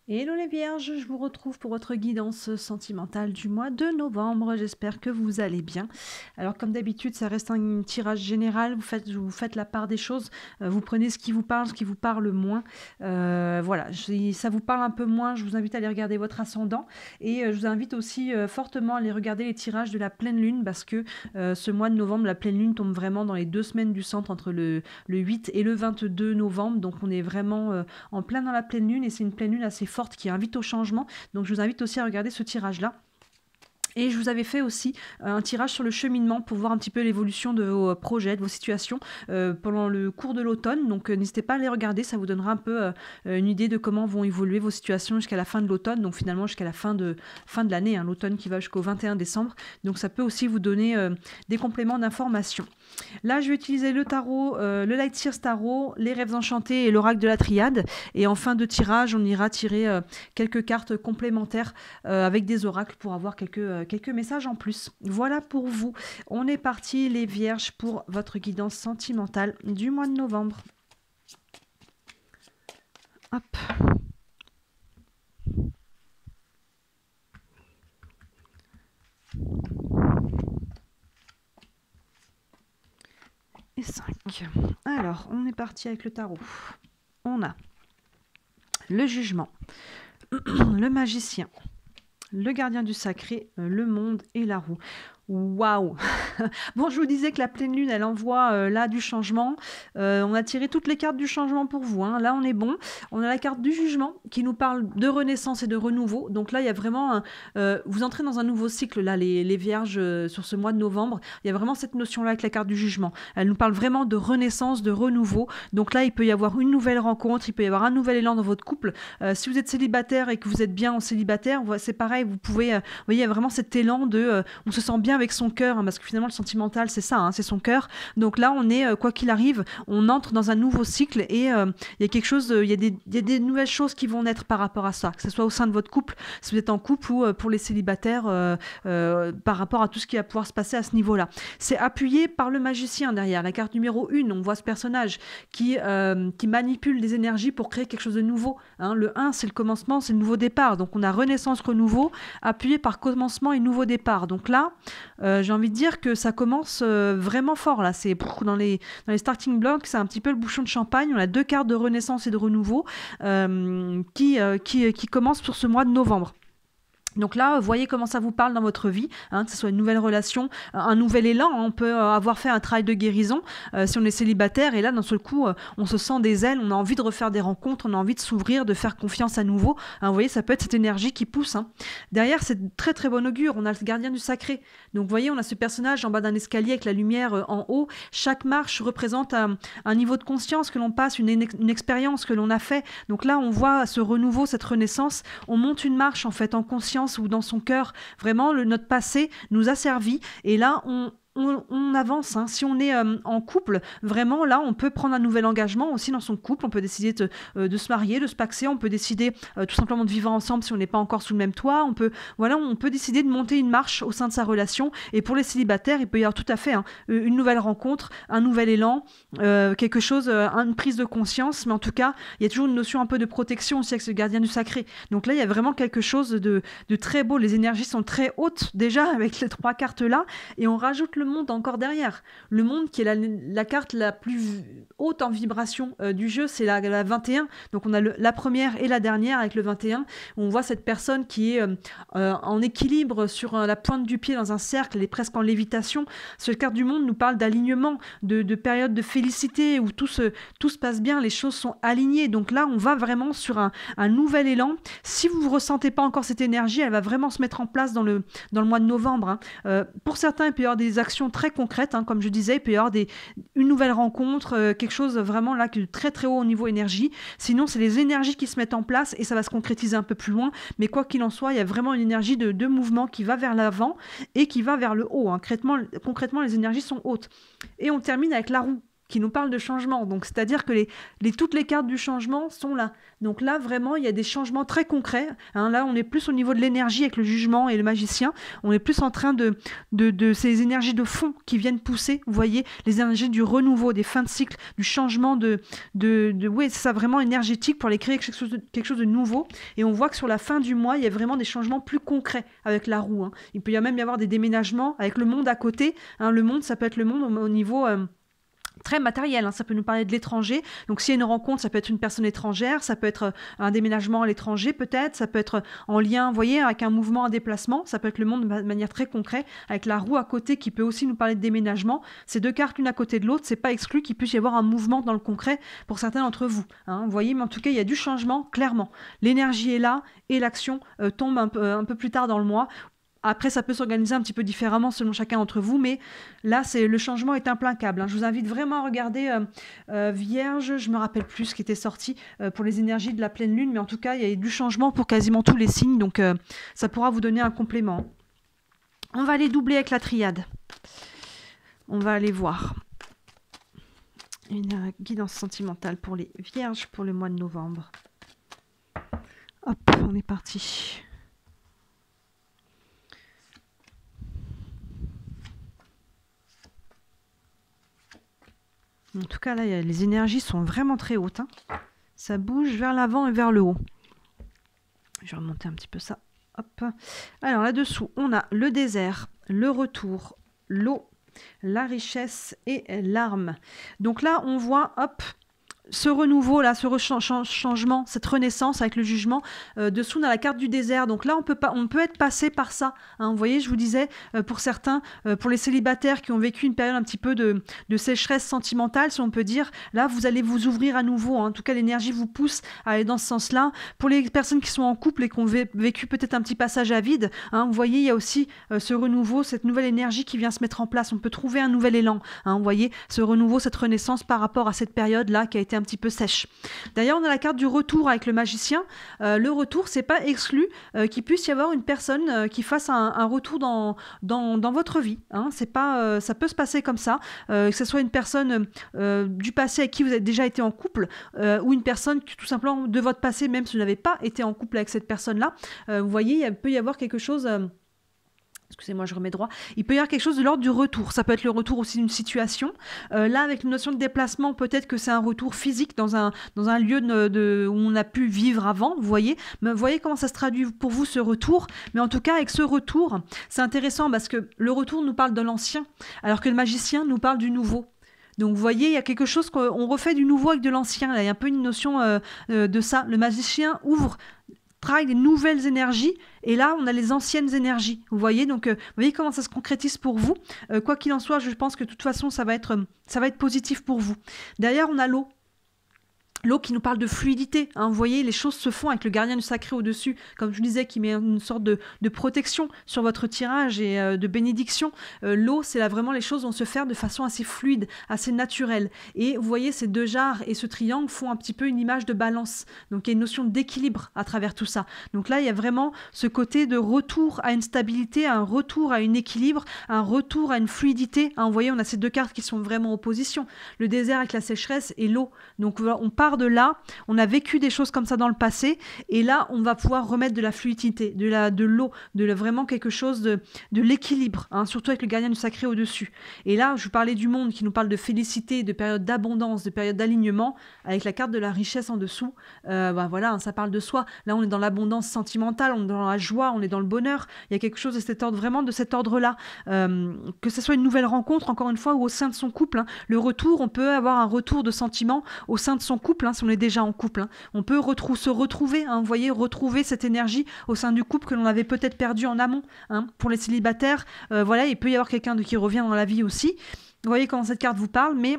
Hello les vierges, je vous retrouve pour votre guidance sentimentale du mois de novembre. J'espère que vous allez bien. Alors comme d'habitude, ça reste un tirage général. Vous faites la part des choses. Vous prenez ce qui vous parle moins. Voilà, si ça vous parle un peu moins, je vous invite à aller regarder votre ascendant. Et je vous invite aussi fortement à aller regarder les tirages de la pleine lune parce que ce mois de novembre, la pleine lune tombe vraiment dans les 2 semaines du centre entre le 8 et le 22 novembre. Donc on est vraiment en plein dans la pleine lune et c'est une pleine lune assez forte qui invite au changement. Donc je vous invite aussi à regarder ce tirage-là. Et je vous avais fait aussi un tirage sur le cheminement pour voir un petit peu l'évolution de vos projets, de vos situations pendant le cours de l'automne. Donc n'hésitez pas à les regarder, ça vous donnera un peu une idée de comment vont évoluer vos situations jusqu'à la fin de l'automne, donc finalement jusqu'à la fin de l'année, hein, l'automne qui va jusqu'au 21 décembre. Donc ça peut aussi vous donner des compléments d'information. Là, je vais utiliser le tarot, le Light Seers Tarot, les rêves enchantés et l'oracle de la triade. Et en fin de tirage, on ira tirer quelques cartes complémentaires avec des oracles pour avoir quelques messages en plus. Voilà pour vous. On est parti les vierges pour votre guidance sentimentale du mois de novembre. Hop. Et 5. Alors, on est parti avec le tarot. On a le jugement, le magicien, le gardien du sacré, le monde et la roue. Waouh! Bon, je vous disais que la pleine lune, elle envoie là du changement. On a tiré toutes les cartes du changement pour vous, hein. Là, on est bon. On a la carte du jugement qui nous parle de renaissance et de renouveau. Donc là, il y a vraiment... vous entrez dans un nouveau cycle, là, les vierges, sur ce mois de novembre. Il y a vraiment cette notion-là avec la carte du jugement. Elle nous parle vraiment de renaissance, de renouveau. Donc là, il peut y avoir une nouvelle rencontre, il peut y avoir un nouvel élan dans votre couple. Si vous êtes célibataire et que vous êtes bien en célibataire, c'est pareil, vous pouvez... vous voyez, il y a vraiment cet élan de... on se sent bien avec son cœur, hein, parce que finalement le sentimental c'est ça, hein, c'est son cœur. Donc là on est, quoi qu'il arrive, on entre dans un nouveau cycle et il y a quelque chose, il y a des nouvelles choses qui vont naître par rapport à ça, que ce soit au sein de votre couple, si vous êtes en couple ou pour les célibataires, par rapport à tout ce qui va pouvoir se passer à ce niveau-là. C'est appuyé par le magicien derrière, la carte numéro 1, on voit ce personnage qui manipule des énergies pour créer quelque chose de nouveau, hein. Le 1 c'est le commencement, c'est le nouveau départ, donc on a renaissance, renouveau, appuyé par commencement et nouveau départ. Donc là, j'ai envie de dire que ça commence vraiment fort là. C'est dans les starting blocks, c'est un petit peu le bouchon de champagne. On a 2 cartes de renaissance et de renouveau qui commencent sur ce mois de novembre. Donc là, voyez comment ça vous parle dans votre vie, hein, que ce soit une nouvelle relation, un nouvel élan. On peut avoir fait un travail de guérison si on est célibataire et là, d'un seul coup, on se sent des ailes, on a envie de refaire des rencontres, on a envie de s'ouvrir, de faire confiance à nouveau. Hein, vous voyez, ça peut être cette énergie qui pousse, hein. Derrière, c'est très très bon augure. On a le gardien du sacré. Donc vous voyez, on a ce personnage en bas d'un escalier avec la lumière en haut. Chaque marche représente un niveau de conscience que l'on passe, une expérience que l'on a fait. Donc là, on voit ce renouveau, cette renaissance. On monte une marche en fait en conscience ou dans son cœur. Vraiment, notre passé nous a servi. Et là, on avance, hein. Si on est en couple, vraiment là on peut prendre un nouvel engagement aussi dans son couple, on peut décider de se marier, de se paxer, on peut décider tout simplement de vivre ensemble si on n'est pas encore sous le même toit, on peut décider de monter une marche au sein de sa relation. Et pour les célibataires, il peut y avoir tout à fait, hein, une nouvelle rencontre, un nouvel élan, quelque chose, une prise de conscience, mais en tout cas il y a toujours une notion un peu de protection aussi avec ce gardien du sacré. Donc là il y a vraiment quelque chose de très beau, les énergies sont très hautes déjà avec les 3 cartes là, et on rajoute le monde encore derrière. Le monde qui est la carte la plus haute en vibration du jeu, c'est la 21. Donc on a la première et la dernière avec le 21. On voit cette personne qui est en équilibre sur la pointe du pied dans un cercle, elle est presque en lévitation. Cette carte du monde nous parle d'alignement, de période de félicité où tout se passe bien, les choses sont alignées. Donc là, on va vraiment sur un nouvel élan. Si vous ne ressentez pas encore cette énergie, elle va vraiment se mettre en place dans le mois de novembre, hein. Pour certains, il peut y avoir des actions très concrètes, hein, comme je disais, il peut y avoir une nouvelle rencontre, quelque chose vraiment là de très très haut au niveau énergie. Sinon, c'est les énergies qui se mettent en place et ça va se concrétiser un peu plus loin. Mais quoi qu'il en soit, il y a vraiment une énergie de mouvement qui va vers l'avant et qui va vers le haut, hein. Concrètement, les énergies sont hautes. Et on termine avec la roue. qui nous parle de changement. Donc, c'est-à-dire que toutes les cartes du changement sont là. Donc là, vraiment, il y a des changements très concrets. Hein. Là, on est plus au niveau de l'énergie avec le jugement et le magicien. On est plus en train de ces énergies de fond qui viennent pousser, vous voyez, les énergies du renouveau, des fins de cycle, du changement oui, c'est ça, vraiment énergétique pour aller créer quelque chose de nouveau. Et on voit que sur la fin du mois, il y a vraiment des changements plus concrets avec la roue. Hein. Il peut même y avoir des déménagements avec le monde à côté. Hein. Le monde, ça peut être le monde au niveau... très matériel, hein. Ça peut nous parler de l'étranger. Donc s'il y a une rencontre, ça peut être une personne étrangère, ça peut être un déménagement à l'étranger peut-être, ça peut être en lien, vous voyez, avec un mouvement, un déplacement, ça peut être le monde de manière très concrète, avec la roue à côté qui peut aussi nous parler de déménagement. Ces deux cartes l'une à côté de l'autre, c'est pas exclu qu'il puisse y avoir un mouvement dans le concret pour certains d'entre vous. Hein. Vous voyez, mais en tout cas, il y a du changement, clairement. L'énergie est là et l'action tombe un peu plus tard dans le mois. Après, ça peut s'organiser un petit peu différemment selon chacun d'entre vous, mais là, le changement est implacable. Hein. Je vous invite vraiment à regarder Vierge, je me rappelle plus ce qui était sorti pour les énergies de la pleine lune, mais en tout cas, il y a eu du changement pour quasiment tous les signes, donc ça pourra vous donner un complément. On va aller doubler avec la triade. On va aller voir une guidance sentimentale pour les Vierges pour le mois de novembre. Hop, on est parti. En tout cas, là, les énergies sont vraiment très hautes. Hein. Ça bouge vers l'avant et vers le haut. Je vais remonter un petit peu ça. Hop. Alors, là-dessous, on a le désert, le retour, l'eau, la richesse et l'arme. Donc là, on voit, hop, ce renouveau, là, ce changement, cette renaissance avec le jugement. Dessous, on a la carte du désert. Donc là, on peut être passé par ça. Hein. Vous voyez, je vous disais, pour certains, pour les célibataires qui ont vécu une période un petit peu de sécheresse sentimentale, si on peut dire, là, vous allez vous ouvrir à nouveau. Hein. En tout cas, l'énergie vous pousse à aller dans ce sens-là. Pour les personnes qui sont en couple et qui ont vécu peut-être un petit passage à vide, hein, vous voyez, il y a aussi ce renouveau, cette nouvelle énergie qui vient se mettre en place. On peut trouver un nouvel élan. Hein. Vous voyez, ce renouveau, cette renaissance par rapport à cette période-là qui a été un petit peu sèche. D'ailleurs, on a la carte du retour avec le magicien. Le retour, c'est pas exclu qu'il puisse y avoir une personne qui fasse un retour dans votre vie. Hein. C'est pas, ça peut se passer comme ça, que ce soit une personne du passé avec qui vous avez déjà été en couple ou une personne qui, tout simplement de votre passé, même si vous n'avez pas été en couple avec cette personne-là. Vous voyez, il peut y avoir quelque chose... Excusez-moi, je remets droit. Il peut y avoir quelque chose de l'ordre du retour. Ça peut être le retour aussi d'une situation. Là, avec une notion de déplacement, peut-être que c'est un retour physique dans un lieu où on a pu vivre avant, vous voyez. Mais vous voyez comment ça se traduit pour vous, ce retour. Mais en tout cas, avec ce retour, c'est intéressant parce que le retour nous parle de l'ancien, alors que le magicien nous parle du nouveau. Donc, vous voyez, il y a quelque chose qu'on refait du nouveau avec de l'ancien. Il y a un peu une notion de ça. Le magicien travaille des nouvelles énergies et là on a les anciennes énergies, vous voyez, donc vous voyez comment ça se concrétise pour vous. Quoi qu'il en soit, je pense que de toute façon ça va être positif pour vous. Derrière on a l'eau qui nous parle de fluidité, hein. Vous voyez, les choses se font avec le gardien du sacré au-dessus, comme je disais, qui met une sorte de protection sur votre tirage et de bénédiction. L'eau, c'est là vraiment les choses vont se faire de façon assez fluide, assez naturelle. Et vous voyez, ces deux jarres et ce triangle font un petit peu une image de balance. Donc il y a une notion d'équilibre à travers tout ça. Donc là, il y a vraiment ce côté de retour à une stabilité, un retour à un équilibre, un retour à une fluidité. Hein, vous voyez, on a ces deux cartes qui sont vraiment en opposition. Le désert avec la sécheresse et l'eau. Donc on part de là, on a vécu des choses comme ça dans le passé et là on va pouvoir remettre de la fluidité, de l'eau, vraiment quelque chose de l'équilibre, hein, surtout avec le gardien du sacré au-dessus. Et là je vous parlais du monde qui nous parle de félicité, de période d'abondance, de période d'alignement, avec la carte de la richesse en dessous. Voilà, hein, ça parle de soi. Là on est dans l'abondance sentimentale, on est dans la joie, on est dans le bonheur. Il y a quelque chose de cet ordre, vraiment de cet ordre-là, que ce soit une nouvelle rencontre encore une fois ou au sein de son couple, hein. Le retour, on peut avoir un retour de sentiment au sein de son couple, hein, si on est déjà en couple, hein. On peut se retrouver, hein, vous voyez, retrouver cette énergie au sein du couple que l'on avait peut-être perdu en amont, hein. Pour les célibataires, voilà, il peut y avoir quelqu'un qui revient dans la vie aussi. Vous voyez comment cette carte vous parle, mais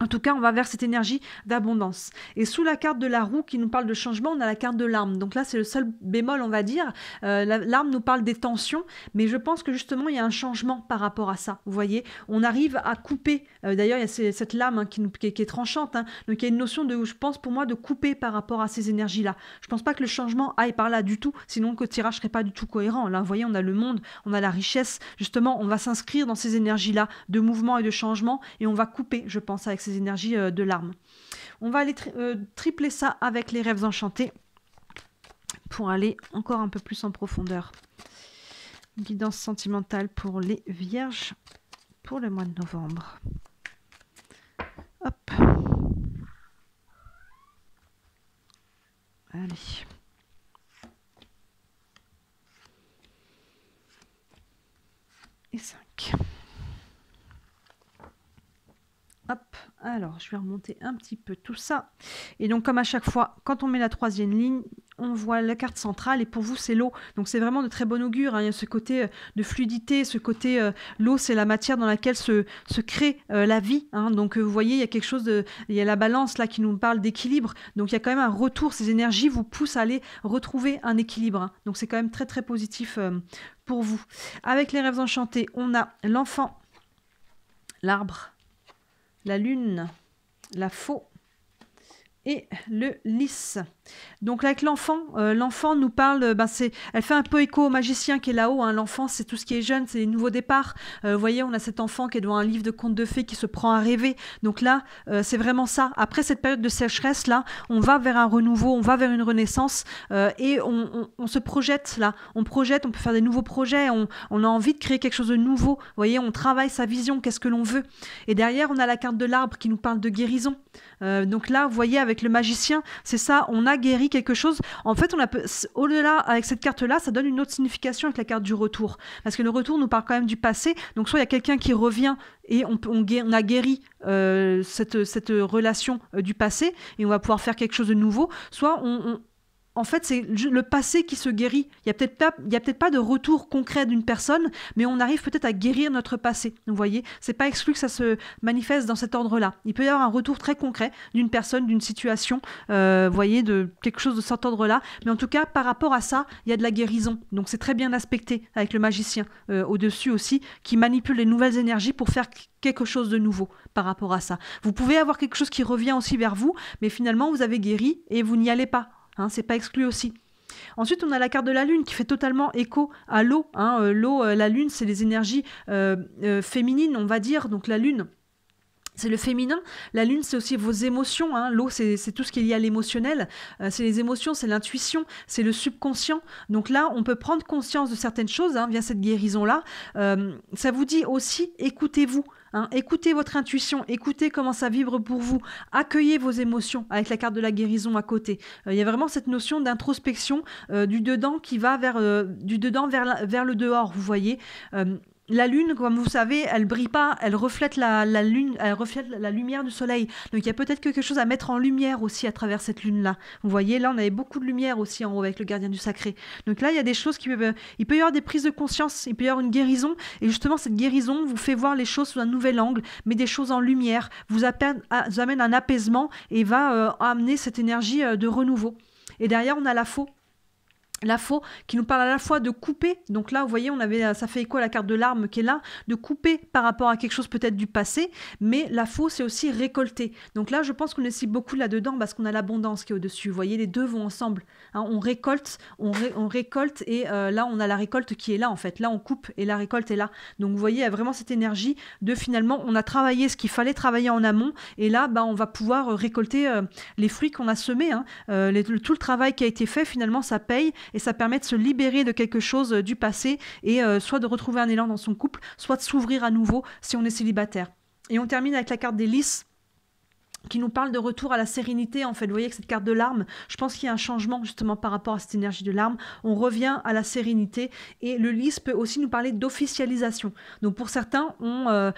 en tout cas, on va vers cette énergie d'abondance. Et sous la carte de la roue qui nous parle de changement, on a la carte de l'arme. Donc là, c'est le seul bémol, on va dire. L'arme nous parle des tensions, mais je pense que justement, il y a un changement par rapport à ça. Vous voyez, on arrive à couper. D'ailleurs, il y a cette lame, hein, qui est tranchante, hein. Donc il y a une notion de, je pense pour moi, de couper par rapport à ces énergies-là. Je pense pas que le changement aille par là du tout, sinon le tirage serait pas du tout cohérent. Là, vous voyez, on a le monde, on a la richesse. Justement, on va s'inscrire dans ces énergies-là de mouvement et de changement, et on va couper, je pense, avec ces ces énergies de larmes. On va aller tripler ça avec les rêves enchantés pour aller encore un peu plus en profondeur. Guidance sentimentale pour les vierges pour le mois de novembre. Hop. Allez. Et 5. Hop, alors je vais remonter un petit peu tout ça. Et donc comme à chaque fois, quand on met la troisième ligne, on voit la carte centrale et pour vous c'est l'eau. Donc c'est vraiment de très bon augure, hein. Il y a ce côté de fluidité, ce côté l'eau c'est la matière dans laquelle se crée la vie, hein. Donc vous voyez il y a quelque chose de, il y a la balance là qui nous parle d'équilibre. Donc il y a quand même un retour, ces énergies vous poussent à aller retrouver un équilibre, hein. Donc c'est quand même très très positif pour vous. Avec les rêves enchantés, on a l'enfant, l'arbre, la lune, la faux et le lys. Donc avec l'enfant, l'enfant nous parle, elle fait un peu écho au magicien qui est là-haut, hein. L'enfant c'est tout ce qui est jeune, c'est les nouveaux départs. Vous voyez, on a cet enfant qui est devant un livre de contes de fées qui se prend à rêver. Donc là, c'est vraiment ça. Après cette période de sécheresse là, on va vers un renouveau, on va vers une renaissance et on se projette là. On projette, on peut faire des nouveaux projets, on a envie de créer quelque chose de nouveau. Vous voyez, on travaille sa vision, qu'est-ce que l'on veut. Et derrière, on a la carte de l'arbre qui nous parle de guérison. Donc là, vous voyez, avec le magicien, c'est ça, on a guéri quelque chose. En fait, au-delà, avec cette carte-là, ça donne une autre signification avec la carte du retour. Parce que le retour nous parle quand même du passé. Donc soit il y a quelqu'un qui revient et on a guéri cette relation du passé et on va pouvoir faire quelque chose de nouveau. Soit en fait, c'est le passé qui se guérit. Il y a peut-être pas de retour concret d'une personne, mais on arrive peut-être à guérir notre passé. Vous voyez, c'est pas exclu que ça se manifeste dans cet ordre-là. Il peut y avoir un retour très concret d'une personne, d'une situation, vous voyez, de quelque chose de cet ordre-là. Mais en tout cas, par rapport à ça, il y a de la guérison. Donc c'est très bien aspecté avec le magicien au-dessus aussi, qui manipule les nouvelles énergies pour faire quelque chose de nouveau par rapport à ça. Vous pouvez avoir quelque chose qui revient aussi vers vous, mais finalement, vous avez guéri et vous n'y allez pas. Hein, c'est pas exclu aussi. Ensuite, on a la carte de la lune qui fait totalement écho à l'eau. Hein. L'eau, la lune, c'est les énergies féminines, on va dire. Donc la lune, c'est le féminin. La lune, c'est aussi vos émotions, hein. L'eau, c'est tout ce qui est lié à l'émotionnel. C'est les émotions, c'est l'intuition, c'est le subconscient. Donc là, on peut prendre conscience de certaines choses hein, via cette guérison-là. Ça vous dit aussi, écoutez-vous. Hein, écoutez votre intuition, écoutez comment ça vibre pour vous, accueillez vos émotions avec la carte de la guérison à côté. Il y a vraiment cette notion d'introspection du dedans qui va vers le dehors, vous voyez. La lune, comme vous savez, elle brille pas, elle reflète la lune, elle reflète la lumière du soleil. Donc il y a peut-être quelque chose à mettre en lumière aussi à travers cette lune-là. Vous voyez, là on avait beaucoup de lumière aussi en haut avec le gardien du sacré. Donc là il y a des choses il peut y avoir des prises de conscience, il peut y avoir une guérison. Et justement cette guérison vous fait voir les choses sous un nouvel angle, met des choses en lumière, vous amène un apaisement et va amener cette énergie de renouveau. Et derrière on a la faux. La faux qui nous parle à la fois de couper, donc là vous voyez ça fait écho à la carte de l'arme qui est là, de couper par rapport à quelque chose peut-être du passé, mais la faux c'est aussi récolter. Donc là je pense qu'on est aussi beaucoup là-dedans parce qu'on a l'abondance qui est au-dessus, vous voyez les deux vont ensemble, hein, on récolte et là on a la récolte qui est là en fait, là on coupe et la récolte est là. Donc vous voyez il y a vraiment cette énergie de finalement on a travaillé ce qu'il fallait travailler en amont et là on va pouvoir récolter les fruits qu'on a semés, hein. Tout le travail qui a été fait finalement ça paye. Et ça permet de se libérer de quelque chose du passé et soit de retrouver un élan dans son couple, soit de s'ouvrir à nouveau si on est célibataire. Et on termine avec la carte des lys qui nous parle de retour à la sérénité. En fait, vous voyez avec cette carte de l'arme, je pense qu'il y a un changement justement par rapport à cette énergie de l'arme. On revient à la sérénité et le lys peut aussi nous parler d'officialisation. Donc pour certains, on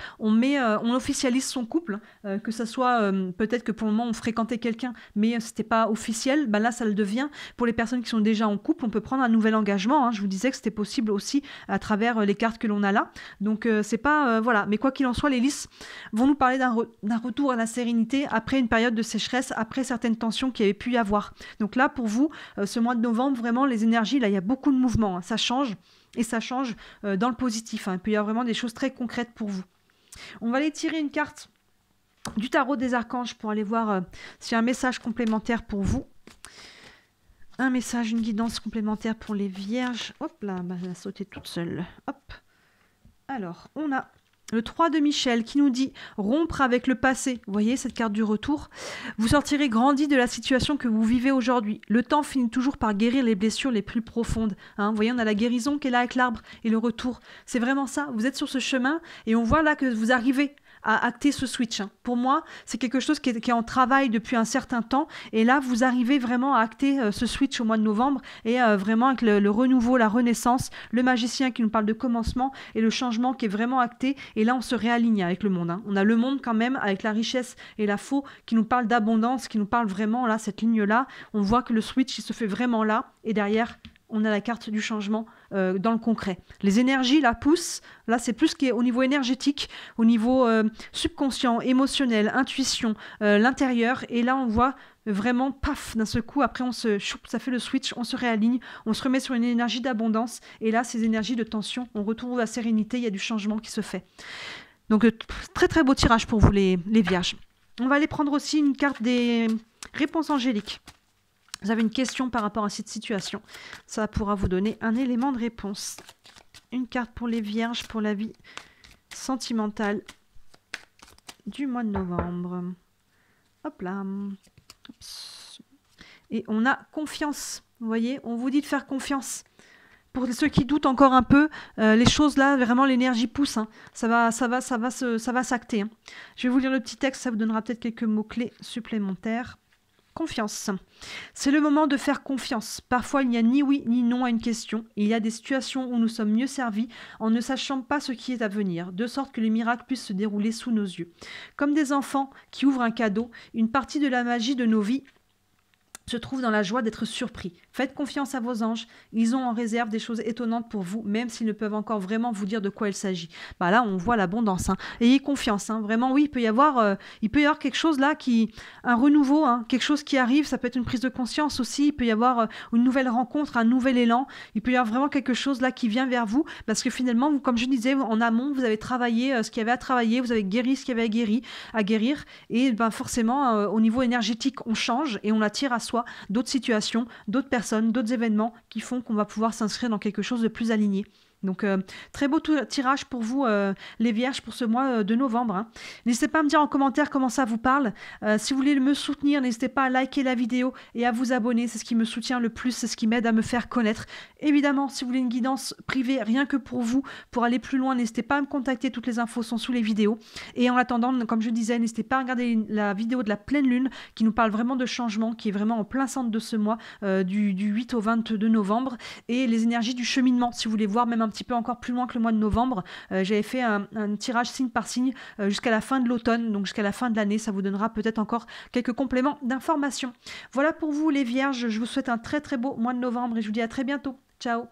officialise son couple, que ça soit peut-être que pour le moment on fréquentait quelqu'un, mais c'était pas officiel. Ben là, ça le devient. Pour les personnes qui sont déjà en couple, on peut prendre un nouvel engagement. Hein. Je vous disais que c'était possible aussi à travers les cartes que l'on a là. Donc c'est pas voilà. Mais quoi qu'il en soit, les lys vont nous parler d'un retour à la sérénité après une période de sécheresse, après certaines tensions qu'il y avait pu y avoir. Donc là, pour vous, ce mois de novembre, vraiment, les énergies, là, il y a beaucoup de mouvements. Hein. Ça change, et ça change dans le positif. Hein. Il peut y avoir vraiment des choses très concrètes pour vous. On va aller tirer une carte du tarot des archanges pour aller voir s'il y a un message complémentaire pour vous. Un message, une guidance complémentaire pour les vierges. Hop là, elle a sauté toute seule. Hop. Alors, on a Le 3 de Michel qui nous dit rompre avec le passé. Vous voyez cette carte du retour. Vous sortirez grandi de la situation que vous vivez aujourd'hui. Le temps finit toujours par guérir les blessures les plus profondes. Vous voyez, on a la guérison qui est là avec l'arbre et le retour. C'est vraiment ça. Vous êtes sur ce chemin et on voit là que vous arrivez à acter ce switch. Pour moi, c'est quelque chose qui est en travail depuis un certain temps. Et là, vous arrivez vraiment à acter ce switch au mois de novembre et vraiment avec le renouveau, la renaissance, le magicien qui nous parle de commencement et le changement qui est vraiment acté. Et là, on se réaligne avec le monde. On a le monde quand même avec la richesse et la faux qui nous parle d'abondance, qui nous parle vraiment là, cette ligne-là. On voit que le switch, il se fait vraiment là. Et derrière, on a la carte du changement dans le concret. Les énergies là poussent, là c'est plus qui est au niveau énergétique, au niveau subconscient, émotionnel, intuition, l'intérieur, et là on voit vraiment paf d'un seul coup, après ça fait le switch, on se réaligne, on se remet sur une énergie d'abondance, et là ces énergies de tension, on retrouve la sérénité, il y a du changement qui se fait. Donc très très beau tirage pour vous les vierges. On va aller prendre aussi une carte des réponses angéliques. Vous avez une question par rapport à cette situation. Ça pourra vous donner un élément de réponse. Une carte pour les vierges, pour la vie sentimentale du mois de novembre. Hop là. Oups. Et on a confiance. Vous voyez, on vous dit de faire confiance. Pour ceux qui doutent encore un peu, les choses là, vraiment l'énergie pousse. Ça va s'acter. Je vais vous lire le petit texte, ça vous donnera peut-être quelques mots-clés supplémentaires. Confiance. C'est le moment de faire confiance. Parfois, il n'y a ni oui ni non à une question. Il y a des situations où nous sommes mieux servis en ne sachant pas ce qui est à venir, de sorte que les miracles puissent se dérouler sous nos yeux. Comme des enfants qui ouvrent un cadeau, une partie de la magie de nos vies se trouve dans la joie d'être surpris. Faites confiance à vos anges. Ils ont en réserve des choses étonnantes pour vous, même s'ils ne peuvent encore vraiment vous dire de quoi il s'agit. Là, on voit l'abondance. Ayez confiance. Vraiment, oui, il peut y avoir quelque chose là un renouveau, quelque chose qui arrive. Ça peut être une prise de conscience aussi. Il peut y avoir une nouvelle rencontre, un nouvel élan. Il peut y avoir vraiment quelque chose là qui vient vers vous, parce que finalement, vous, comme je disais, en amont, vous avez travaillé ce qu'il y avait à travailler, vous avez guéri ce qu'il y avait à guérir, et forcément, au niveau énergétique, on change et on attire à soi d'autres situations, d'autres personnes, d'autres événements qui font qu'on va pouvoir s'inscrire dans quelque chose de plus aligné. Donc, très beau tirage pour vous, les vierges, pour ce mois de novembre. N'hésitez pas à me dire en commentaire comment ça vous parle. Si vous voulez me soutenir, n'hésitez pas à liker la vidéo et à vous abonner. C'est ce qui me soutient le plus, c'est ce qui m'aide à me faire connaître. Évidemment, si vous voulez une guidance privée, rien que pour vous, pour aller plus loin, n'hésitez pas à me contacter. Toutes les infos sont sous les vidéos. Et en attendant, comme je disais, n'hésitez pas à regarder la vidéo de la pleine lune qui nous parle vraiment de changement, qui est vraiment en plein centre de ce mois, du 8 au 22 novembre. Et les énergies du cheminement, si vous voulez voir même un petit peu encore plus loin que le mois de novembre. J'avais fait un tirage signe par signe jusqu'à la fin de l'automne, donc jusqu'à la fin de l'année. Ça vous donnera peut-être encore quelques compléments d'informations. Voilà pour vous les vierges. Je vous souhaite un très très beau mois de novembre et je vous dis à très bientôt. Ciao!